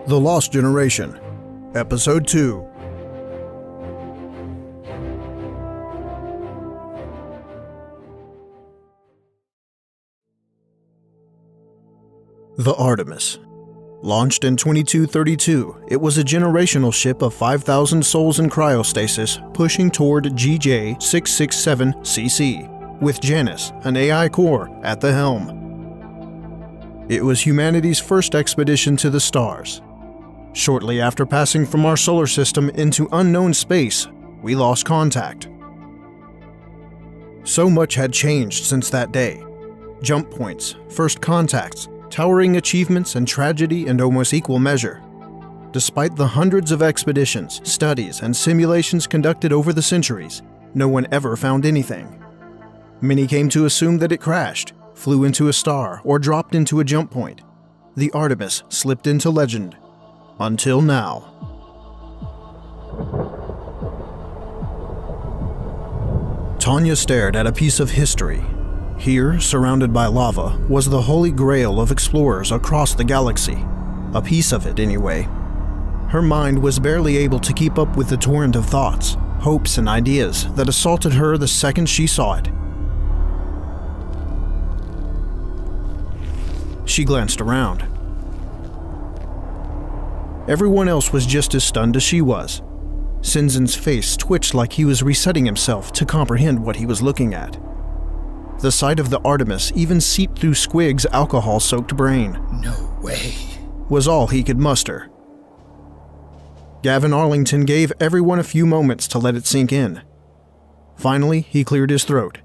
The Lost Generation, Episode 2. The Artemis. Launched in 2232, it was a generational ship of 5,000 souls in cryostasis pushing toward GJ-667cc, with Janus, an AI core, at the helm. It was humanity's first expedition to the stars. Shortly after passing from our solar system into unknown space, we lost contact. So much had changed since that day. Jump points, first contacts, towering achievements, and tragedy in almost equal measure. Despite the hundreds of expeditions, studies, and simulations conducted over the centuries, no one ever found anything. Many came to assume that it crashed, flew into a star, or dropped into a jump point. The Artemis slipped into legend. Until now. Tonya stared at a piece of history. Here, surrounded by lava, was the holy grail of explorers across the galaxy. A piece of it, anyway. Her mind was barely able to keep up with the torrent of thoughts, hopes, and ideas that assaulted her the second she saw it. She glanced around. Everyone else was just as stunned as she was. Sinzen's face twitched like he was resetting himself to comprehend what he was looking at. The sight of the Artemis even seeped through Squig's alcohol-soaked brain. No way. Was all he could muster. Gavin Arlington gave everyone a few moments to let it sink in. Finally, he cleared his throat.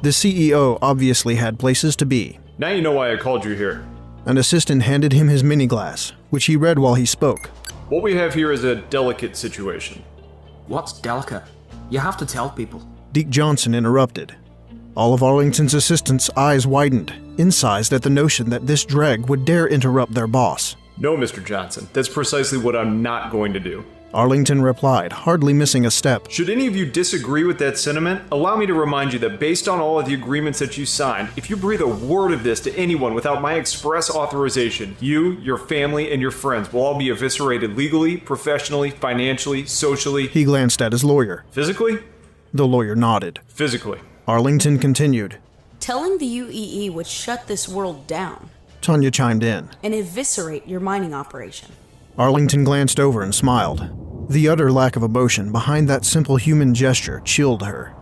The CEO obviously had places to be. Now you know why I called you here. An assistant handed him his mini-glass, which he read while he spoke. What we have here is a delicate situation. What's delicate? You have to tell people. Deke Johnson interrupted. All of Arlington's assistants' eyes widened, incised at the notion that this dreg would dare interrupt their boss. No, Mr. Johnson, that's precisely what I'm not going to do. Arlington replied, hardly missing a step. Should any of you disagree with that sentiment, allow me to remind you that based on all of the agreements that you signed, if you breathe a word of this to anyone without my express authorization, you, your family, and your friends will all be eviscerated legally, professionally, financially, socially. He glanced at his lawyer. Physically? The lawyer nodded. Physically. Arlington continued. Telling the UEE would shut this world down. Tonya chimed in. And eviscerate your mining operation. Arlington glanced over and smiled. The utter lack of emotion behind that simple human gesture chilled her.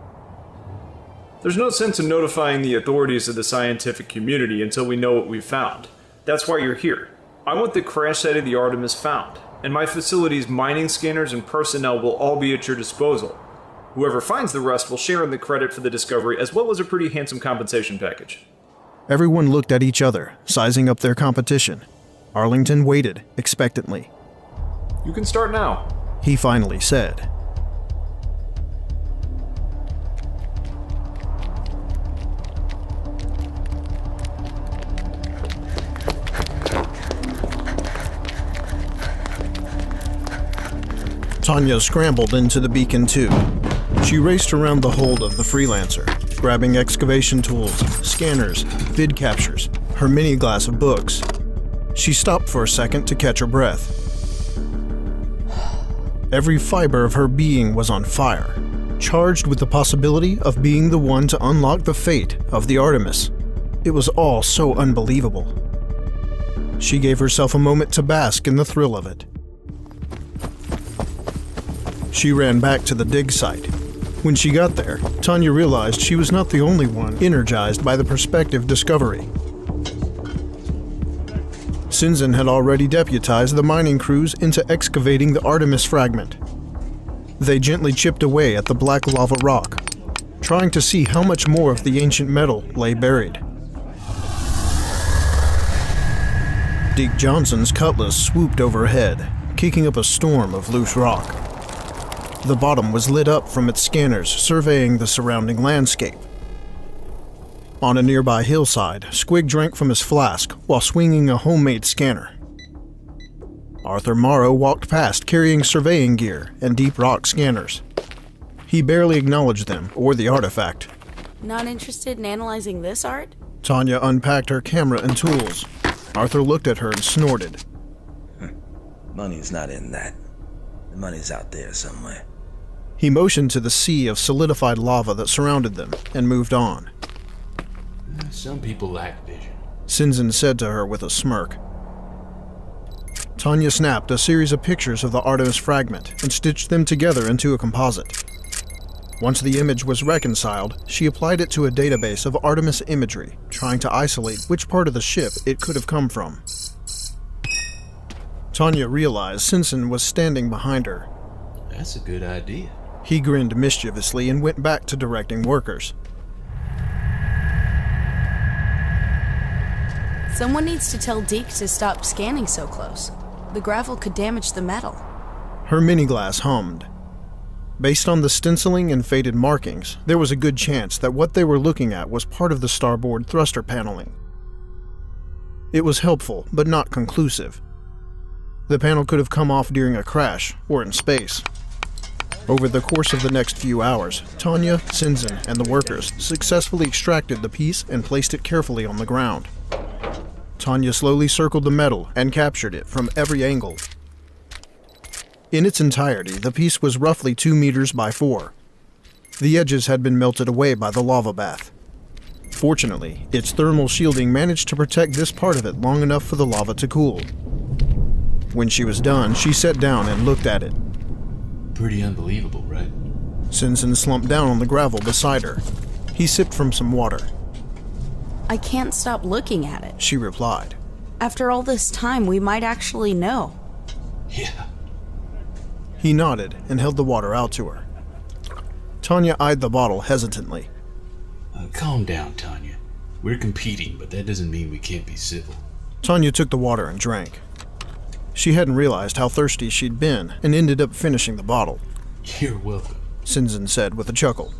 There's no sense in notifying the authorities of the scientific community until we know what we've found. That's why you're here. I want the crash site of the Artemis found, and my facility's mining scanners and personnel will all be at your disposal. Whoever finds the rest will share in the credit for the discovery, as well as a pretty handsome compensation package. Everyone looked at each other, sizing up their competition. Arlington waited, expectantly. You can start now, he finally said. Tonya scrambled into the beacon tube. She raced around the hold of the Freelancer, grabbing excavation tools, scanners, vid captures, her mini glass of books. She stopped for a second to catch her breath. Every fiber of her being was on fire, charged with the possibility of being the one to unlock the fate of the Artemis. It was all so unbelievable. She gave herself a moment to bask in the thrill of it. She ran back to the dig site. When she got there, Tonya realized she was not the only one energized by the prospective discovery. Sinzen had already deputized the mining crews into excavating the Artemis fragment. They gently chipped away at the black lava rock, trying to see how much more of the ancient metal lay buried. Deke Johnson's cutlass swooped overhead, kicking up a storm of loose rock. The bottom was lit up from its scanners surveying the surrounding landscape. On a nearby hillside, Squig drank from his flask while swinging a homemade scanner. Arthur Morrow walked past carrying surveying gear and deep rock scanners. He barely acknowledged them or the artifact. Not interested in analyzing this art? Tonya unpacked her camera and tools. Arthur looked at her and snorted. Money's not in that. The money's out there somewhere. He motioned to the sea of solidified lava that surrounded them and moved on. Some people lack vision. Sinzin said to her with a smirk. Tonya snapped a series of pictures of the Artemis fragment and stitched them together into a composite. Once the image was reconciled, she applied it to a database of Artemis imagery, trying to isolate which part of the ship it could have come from. Tonya realized Sinzin was standing behind her. That's a good idea. He grinned mischievously and went back to directing workers. Someone needs to tell Deke to stop scanning so close. The gravel could damage the metal. Her mini-glass hummed. Based on the stenciling and faded markings, there was a good chance that what they were looking at was part of the starboard thruster paneling. It was helpful, but not conclusive. The panel could have come off during a crash, or in space. Over the course of the next few hours, Tonya, Sinzin, and the workers successfully extracted the piece and placed it carefully on the ground. Tonya slowly circled the metal and captured it from every angle. In its entirety, the piece was roughly 2 meters by 4. The edges had been melted away by the lava bath. Fortunately, its thermal shielding managed to protect this part of it long enough for the lava to cool. When she was done, she sat down and looked at it. Pretty unbelievable, right? Sinzin slumped down on the gravel beside her. He sipped from some water. I can't stop looking at it. She replied. After all this time, we might actually know. Yeah. He nodded and held the water out to her. Tonya eyed the bottle hesitantly. Calm down, Tonya. We're competing, but that doesn't mean we can't be civil. Tonya took the water and drank. She hadn't realized how thirsty she'd been and ended up finishing the bottle. You're welcome, Sinzin said with a chuckle.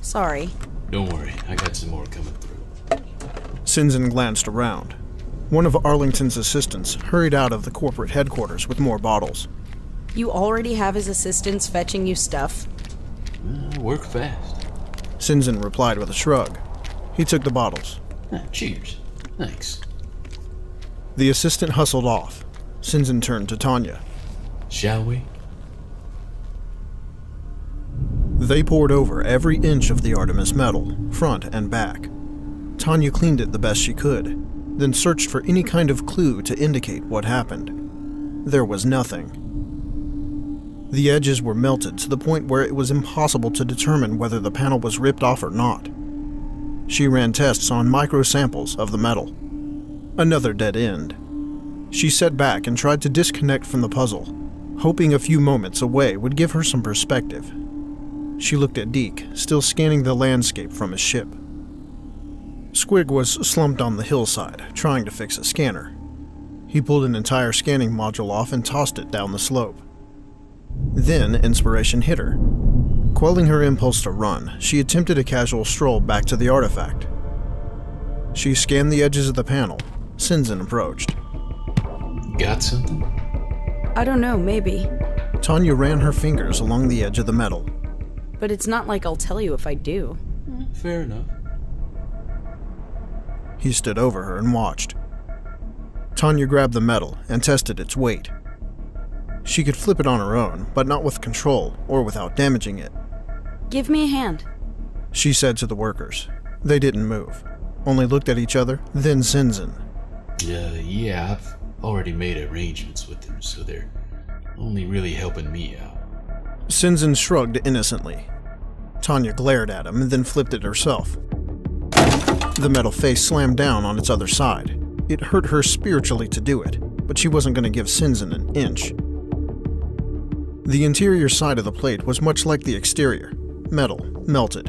Sorry. Don't worry, I got some more coming through. Sinzin glanced around. One of Arlington's assistants hurried out of the corporate headquarters with more bottles. You already have his assistants fetching you stuff? Work fast. Sinzin replied with a shrug. He took the bottles. Cheers. Thanks. The assistant hustled off. Sinzin turned to Tonya. Shall we? They poured over every inch of the Artemis metal, front and back. Tonya cleaned it the best she could, then searched for any kind of clue to indicate what happened. There was nothing. The edges were melted to the point where it was impossible to determine whether the panel was ripped off or not. She ran tests on micro-samples of the metal. Another dead end. She sat back and tried to disconnect from the puzzle, hoping a few moments away would give her some perspective. She looked at Deke, still scanning the landscape from his ship. Squig was slumped on the hillside, trying to fix a scanner. He pulled an entire scanning module off and tossed it down the slope. Then inspiration hit her. Quelling her impulse to run, she attempted a casual stroll back to the artifact. She scanned the edges of the panel. Sinzin approached. Got something? I don't know, maybe. Tonya ran her fingers along the edge of the metal. But it's not like I'll tell you if I do. Fair enough. He stood over her and watched. Tonya grabbed the metal and tested its weight. She could flip it on her own, but not with control or without damaging it. Give me a hand. She said to the workers. They didn't move, only looked at each other, then Sinzin. Yeah, I've already made arrangements with them, so they're only really helping me out. Sinzin shrugged innocently. Tonya glared at him and then flipped it herself. The metal face slammed down on its other side. It hurt her spiritually to do it, but she wasn't going to give Sinzin an inch. The interior side of the plate was much like the exterior, metal, melted.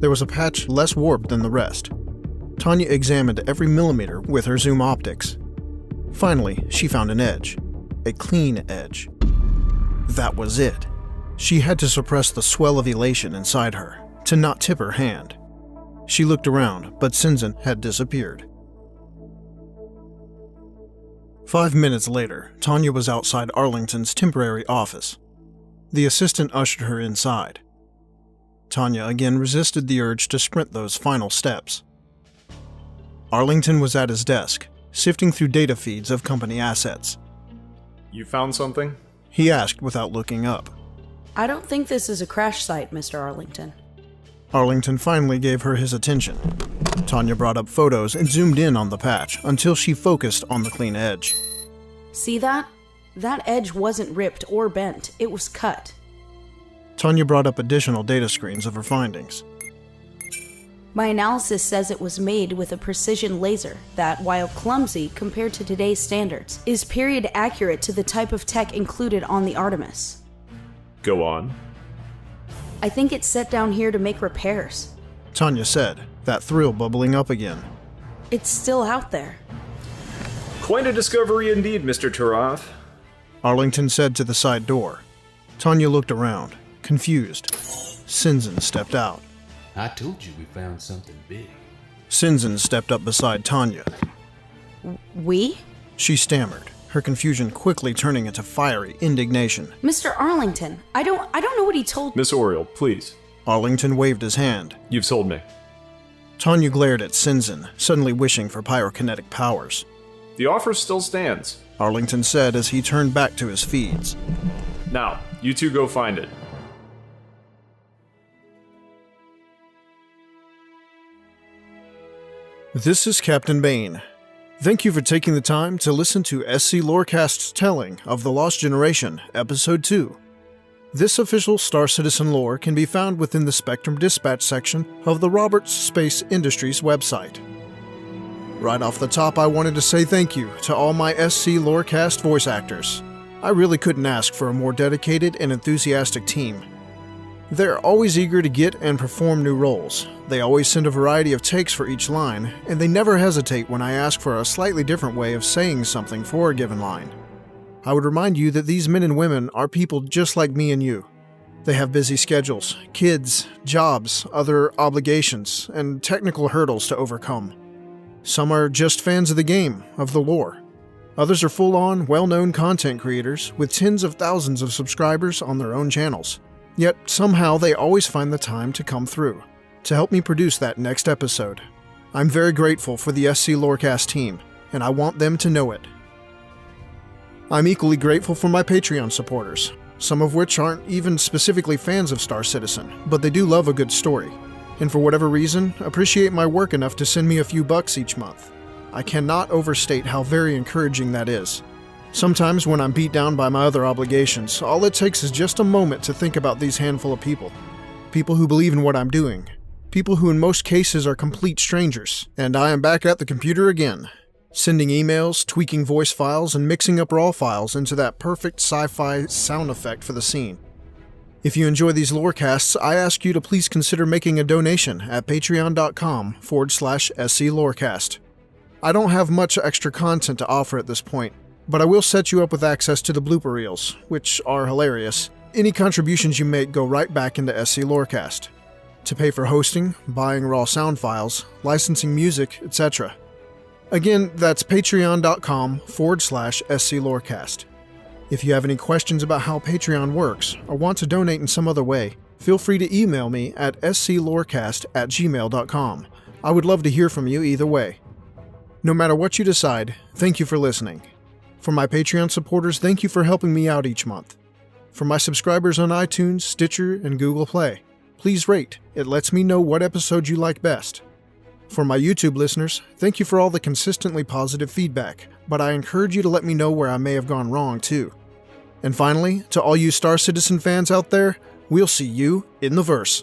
There was a patch less warped than the rest. Tonya examined every millimeter with her zoom optics. Finally, she found an edge. A clean edge. That was it. She had to suppress the swell of elation inside her, to not tip her hand. She looked around, but Sinzin had disappeared. 5 minutes later, Tonya was outside Arlington's temporary office. The assistant ushered her inside. Tonya again resisted the urge to sprint those final steps. Arlington was at his desk, sifting through data feeds of company assets. You found something? He asked without looking up. I don't think this is a crash site, Mr. Arlington. Arlington finally gave her his attention. Tonya brought up photos and zoomed in on the patch until she focused on the clean edge. See that? That edge wasn't ripped or bent, it was cut. Tonya brought up additional data screens of her findings. My analysis says it was made with a precision laser that, while clumsy compared to today's standards, is period accurate to the type of tech included on the Artemis. Go on. I think it's set down here to make repairs. Tonya said, that thrill bubbling up again. It's still out there. Quite a discovery indeed, Mr. Turav. Arlington said to the side door. Tonya looked around, confused. Sinzen stepped out. I told you we found something big. Sinzen stepped up beside Tonya. We? She stammered, her confusion quickly turning into fiery indignation. Mr. Arlington, I don't know what he told. Miss Oriel, please. Arlington waved his hand. You've sold me. Tonya glared at Sinzen, suddenly wishing for pyrokinetic powers. The offer still stands. Arlington said as he turned back to his feeds. Now, you two go find it. This is Captain Bayne. Thank you for taking the time to listen to SCLoreCast's telling of The Lost Generation, Episode 2. This official Star Citizen lore can be found within the Spectrum Dispatch section of the Roberts Space Industries website. Right off the top, I wanted to say thank you to all my SCLoreCast voice actors. I really couldn't ask for a more dedicated and enthusiastic team. They're always eager to get and perform new roles. They always send a variety of takes for each line, and they never hesitate when I ask for a slightly different way of saying something for a given line. I would remind you that these men and women are people just like me and you. They have busy schedules, kids, jobs, other obligations, and technical hurdles to overcome. Some are just fans of the game, of the lore. Others are full-on, well-known content creators with tens of thousands of subscribers on their own channels. Yet, somehow they always find the time to come through, to help me produce that next episode. I'm very grateful for the SCLoreCast team, and I want them to know it. I'm equally grateful for my Patreon supporters, some of which aren't even specifically fans of Star Citizen, but they do love a good story, and for whatever reason, appreciate my work enough to send me a few bucks each month. I cannot overstate how very encouraging that is. Sometimes when I'm beat down by my other obligations, all it takes is just a moment to think about these handful of people. People who believe in what I'm doing. People who in most cases are complete strangers. And I am back at the computer again. Sending emails, tweaking voice files, and mixing up raw files into that perfect sci-fi sound effect for the scene. If you enjoy these lorecasts, I ask you to please consider making a donation at patreon.com/SCLoreCast. I don't have much extra content to offer at this point, but I will set you up with access to the blooper reels, which are hilarious. Any contributions you make go right back into SCLoreCast, to pay for hosting, buying raw sound files, licensing music, etc. Again, that's patreon.com/SCLoreCast. If you have any questions about how Patreon works, or want to donate in some other way, feel free to email me at sclorecast@gmail.com. I would love to hear from you either way. No matter what you decide, thank you for listening. For my Patreon supporters, thank you for helping me out each month. For my subscribers on iTunes, Stitcher, and Google Play, please rate. It lets me know what episode you like best. For my YouTube listeners, thank you for all the consistently positive feedback, but I encourage you to let me know where I may have gone wrong too. And finally, to all you Star Citizen fans out there, we'll see you in the verse.